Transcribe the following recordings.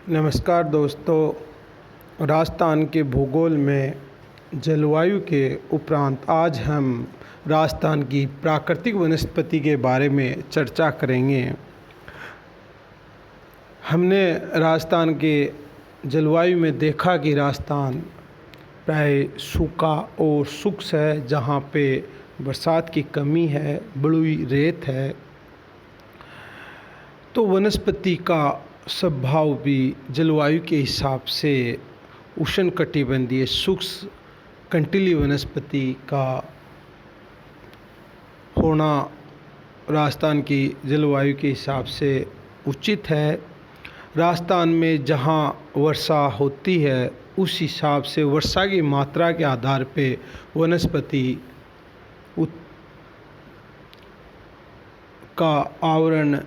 नमस्कार दोस्तों। राजस्थान के भूगोल में जलवायु के उपरांत आज हम राजस्थान की प्राकृतिक वनस्पति के बारे में चर्चा करेंगे। हमने राजस्थान के जलवायु में देखा कि राजस्थान प्राय सूखा और शुष्क है, जहाँ पे बरसात की कमी है, बलुई रेत है। तो वनस्पति का स्वभाव भी जलवायु के हिसाब से उष्णकटिबंधीय शुष्क कंटीली वनस्पति का होना राजस्थान की जलवायु के हिसाब से उचित है। राजस्थान में जहाँ वर्षा होती है उस हिसाब से वर्षा की मात्रा के आधार पे वनस्पति का आवरण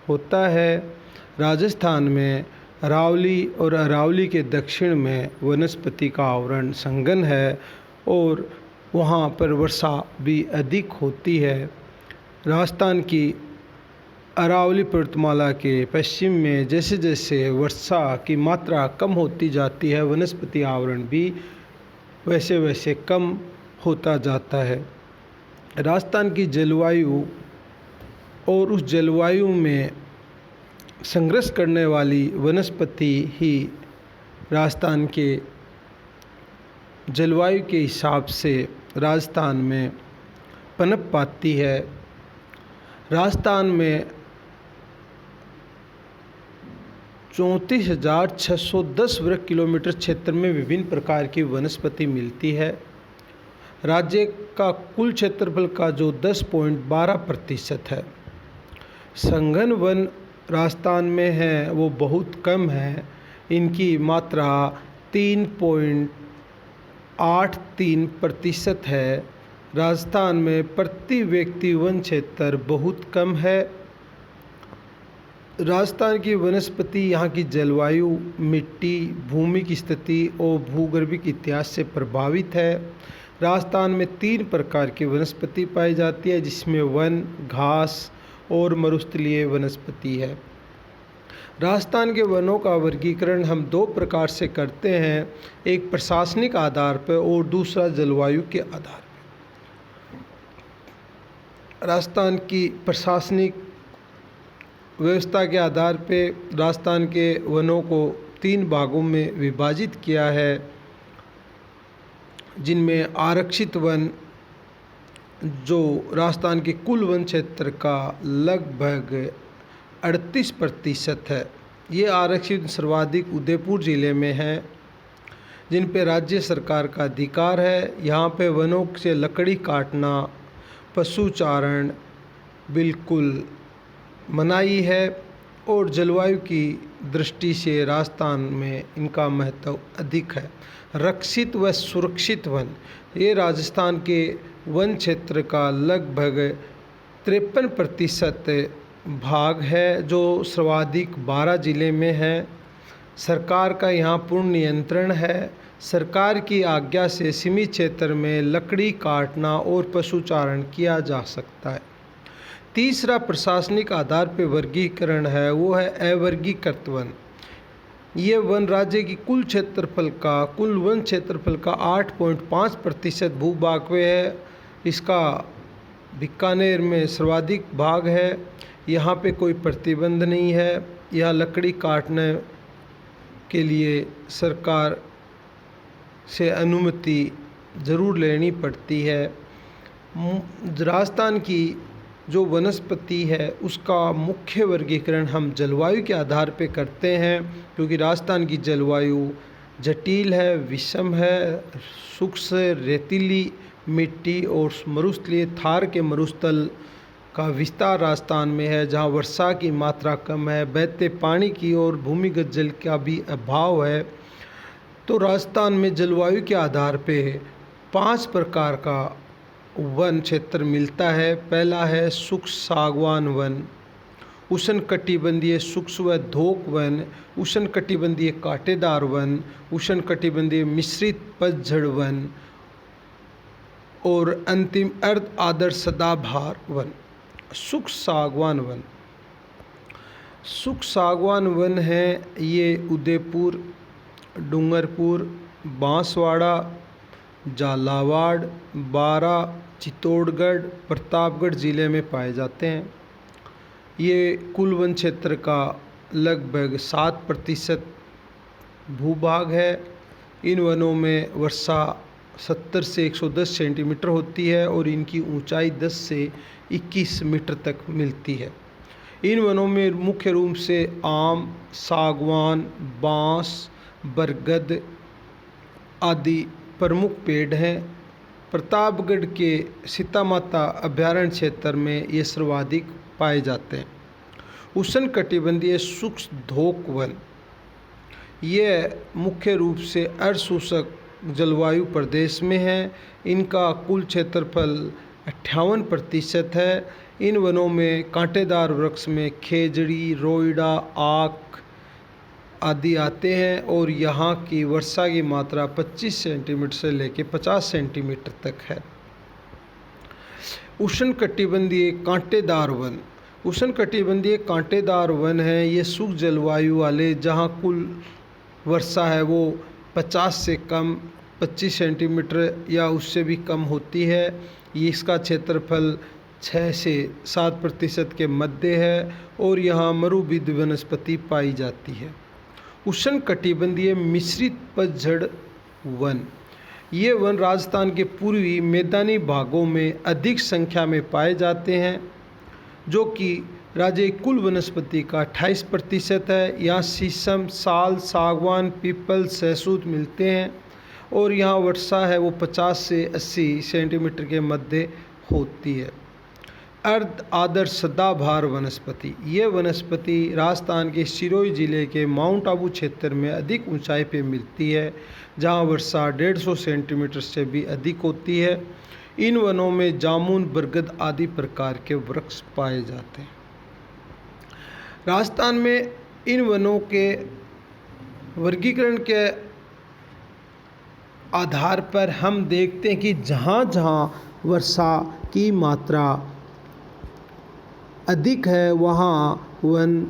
होता है। राजस्थान में अरावली और अरावली के दक्षिण में वनस्पति का आवरण संघन है और वहाँ पर वर्षा भी अधिक होती है। राजस्थान की अरावली पर्वतमाला के पश्चिम में जैसे जैसे वर्षा की मात्रा कम होती जाती है, वनस्पति आवरण भी वैसे वैसे कम होता जाता है। राजस्थान की जलवायु और उस जलवायु में संघर्ष करने वाली वनस्पति ही राजस्थान के जलवायु के हिसाब से राजस्थान में पनप पाती है। राजस्थान में 34,610 वर्ग किलोमीटर क्षेत्र में विभिन्न प्रकार की वनस्पति मिलती है। राज्य का कुल क्षेत्रफल का जो 10.12% है। संघन वन राजस्थान में है वो बहुत कम है। इनकी मात्रा 3.83% है। राजस्थान में प्रति व्यक्ति वन क्षेत्र बहुत कम है। राजस्थान की वनस्पति यहाँ की जलवायु, मिट्टी, भूमि की स्थिति और भूगर्भिक इतिहास से प्रभावित है। राजस्थान में 3 प्रकार की वनस्पति पाई जाती है, जिसमें वन, घास और मरुस्थलीय वनस्पति है। राजस्थान के वनों का वर्गीकरण हम 2 प्रकार से करते हैं, एक प्रशासनिक आधार पर और दूसरा जलवायु के आधार पर। राजस्थान की प्रशासनिक व्यवस्था के आधार पर राजस्थान के वनों को 3 भागों में विभाजित किया है, जिनमें आरक्षित वन जो राजस्थान के कुल वन क्षेत्र का लगभग 38% है। ये आरक्षित सर्वाधिक उदयपुर ज़िले में है, जिन पे राज्य सरकार का अधिकार है। यहाँ पे वनों से लकड़ी काटना, पशुचारण बिल्कुल मनाही है और जलवायु की दृष्टि से राजस्थान में इनका महत्व अधिक है। रक्षित व सुरक्षित वन, ये राजस्थान के वन क्षेत्र का लगभग 53% भाग है, जो सर्वाधिक 12 ज़िले में है। सरकार का यहाँ पूर्ण नियंत्रण है। सरकार की आज्ञा से सीमित क्षेत्र में लकड़ी काटना और पशुचारण किया जा सकता है। तीसरा प्रशासनिक आधार पर वर्गीकरण है, वो है अवर्गीकृत वन। ये वन राज्य की कुल वन क्षेत्रफल का 8.5% भूभाग में है। इसका बीकानेर में सर्वाधिक भाग है। यहाँ पे कोई प्रतिबंध नहीं है। यहाँ लकड़ी काटने के लिए सरकार से अनुमति ज़रूर लेनी पड़ती है। राजस्थान की जो वनस्पति है उसका मुख्य वर्गीकरण हम जलवायु के आधार पर करते हैं, क्योंकि राजस्थान की जलवायु जटिल है, विषम है, शुष्क रेतीली मिट्टी और मरुस्थलीय थार के मरुस्थल का विस्तार राजस्थान में है, जहाँ वर्षा की मात्रा कम है, बहते पानी की और भूमिगत जल का भी अभाव है। तो राजस्थान में जलवायु के आधार पे 5 प्रकार का वन क्षेत्र मिलता है। पहला है शुष्क सागवान वन, उष्णकटिबंधीय शुष्क व धोक वन, उष्णकटिबंधीय कांटेदार वन, उष्णकटिबंधीय मिश्रित पतझड़ वन और अंतिम अर्ध आदर्श सदाबहार वन। शुष्क सागवान वन शुष्क सागवान वन है ये उदयपुर, डूंगरपुर, बांसवाड़ा, झालावाड़, बारा, चित्तौड़गढ़, प्रतापगढ़ ज़िले में पाए जाते हैं। ये कुल वन क्षेत्र का लगभग 7% भूभाग है। इन वनों में वर्षा 70 से 110 सेंटीमीटर होती है और इनकी ऊंचाई 10 से 21 मीटर तक मिलती है। इन वनों में मुख्य रूप से आम, सागवान, बांस, बरगद आदि प्रमुख पेड़ हैं। प्रतापगढ़ के सीतामाता अभयारण्य क्षेत्र में ये सर्वाधिक पाए जाते हैं। उष्णकटिबंधीय शुष्क धोक वन, ये मुख्य रूप से अर्धशुष्क जलवायु प्रदेश में है। इनका कुल क्षेत्रफल 58% है। इन वनों में कांटेदार वृक्ष में खेजड़ी, रोइडा, आक आदि आते हैं और यहाँ की वर्षा की मात्रा 25 सेंटीमीटर से लेकर 50 सेंटीमीटर तक है। उष्णकटिबंधीय कांटेदार वन, उष्णकटिबंधीय कांटेदार वन है ये शुष्क जलवायु वाले, जहाँ कुल वर्षा है वो 50 से कम 25 सेंटीमीटर या उससे भी कम होती है। ये इसका क्षेत्रफल 6 से 7% के मध्य है और यहाँ मरुभूमि वनस्पति पाई जाती है। उष्णकटिबंधीय मिश्रित पतझड़ वन, ये वन राजस्थान के पूर्वी मैदानी भागों में अधिक संख्या में पाए जाते हैं, जो कि राज्य कुल वनस्पति का 28% है। यहाँ शीशम, साल, सागवान, पीपल, सहसूत मिलते हैं और यहाँ वर्षा है वो 50 से 80 सेंटीमीटर के मध्य होती है। अर्ध आदर्श सदाबहार वनस्पति, ये वनस्पति राजस्थान के सिरोही जिले के माउंट आबू क्षेत्र में अधिक ऊंचाई पे मिलती है, जहाँ वर्षा 150 सेंटीमीटर से भी अधिक होती है। इन वनों में जामुन, बरगद आदि प्रकार के वृक्ष पाए जाते हैं। राजस्थान में इन वनों के वर्गीकरण के आधार पर हम देखते हैं कि जहाँ जहाँ वर्षा की मात्रा अधिक है वहाँ वन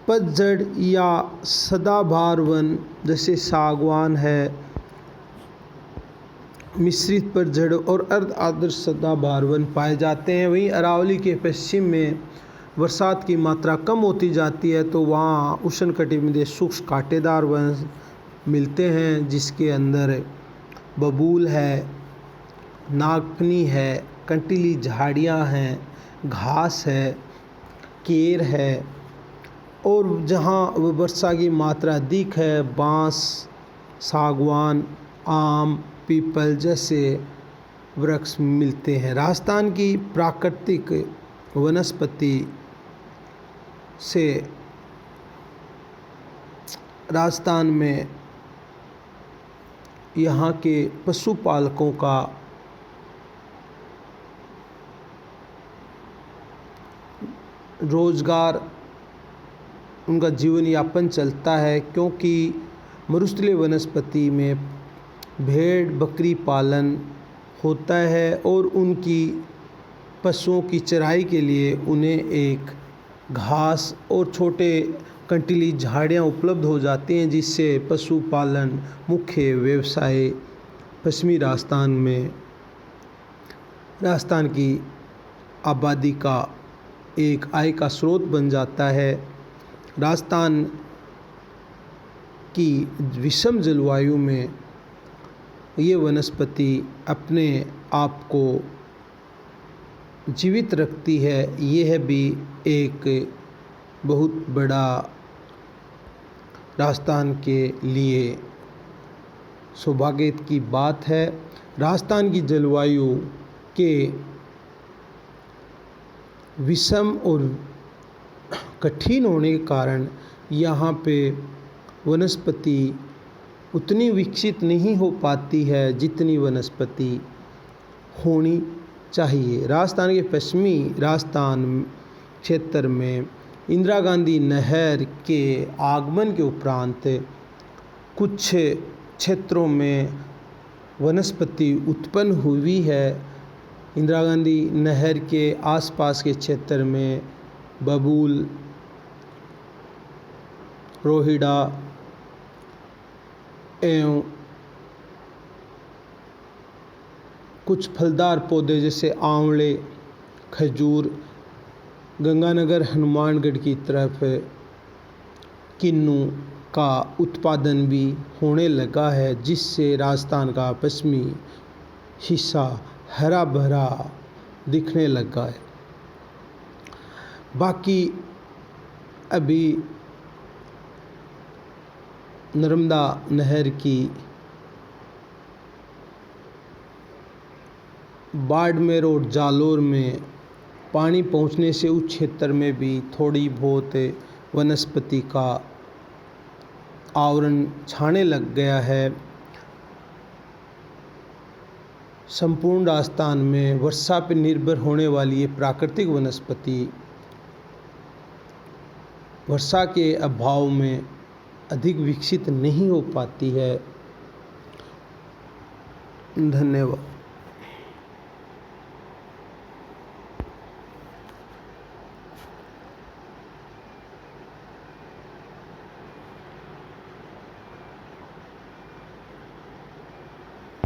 पतझड़ या सदाबहार वन जैसे सागवान है, मिश्रित पतझड़ और अर्ध आदर्श सदाबहार वन पाए जाते हैं। वहीं अरावली के पश्चिम में बरसात की मात्रा कम होती जाती है तो वहाँ उष्णकटिबंधीय शुष्क कांटेदार वन मिलते हैं, जिसके अंदर बबूल है, नागफनी है, कंटीली झाड़ियाँ हैं, घास है, केर है और जहाँ वर्षा की मात्रा अधिक है बांस, सागवान, आम, पीपल जैसे वृक्ष मिलते हैं। राजस्थान की प्राकृतिक वनस्पति से राजस्थान में यहाँ के पशुपालकों का रोजगार, उनका जीवन यापन चलता है, क्योंकि मरुस्थलीय वनस्पति में भेड़ बकरी पालन होता है और उनकी पशुओं की चराई के लिए उन्हें एक घास और छोटे कंटीली झाड़ियाँ उपलब्ध हो जाती हैं, जिससे पशुपालन मुख्य व्यवसाय पश्चिमी राजस्थान में राजस्थान की आबादी का एक आय का स्रोत बन जाता है। राजस्थान की विषम जलवायु में ये वनस्पति अपने आप को जीवित रखती है। यह भी एक बहुत बड़ा राजस्थान के लिए सौभाग्य की बात है। राजस्थान की जलवायु के विषम और कठिन होने के कारण यहाँ पे वनस्पति उतनी विकसित नहीं हो पाती है जितनी वनस्पति होनी चाहिए। राजस्थान के पश्चिमी राजस्थान क्षेत्र में इंदिरा गांधी नहर के आगमन के उपरांत कुछ क्षेत्रों में वनस्पति उत्पन्न हुई है। इंदिरा गांधी नहर के आसपास के क्षेत्र में बबूल, रोहिड़ा एवं कुछ फलदार पौधे जैसे आंवले, खजूर, गंगानगर हनुमानगढ़ की तरफ किन्नू का उत्पादन भी होने लगा है, जिससे राजस्थान का पश्चिमी हिस्सा हरा भरा दिखने लगा है। बाकी अभी नर्मदा नहर की बाड़मेर और जालोर में पानी पहुंचने से उस क्षेत्र में भी थोड़ी बहुत वनस्पति का आवरण छाने लग गया है। संपूर्ण राजस्थान में वर्षा पर निर्भर होने वाली ये प्राकृतिक वनस्पति वर्षा के अभाव में अधिक विकसित नहीं हो पाती है। धन्यवाद।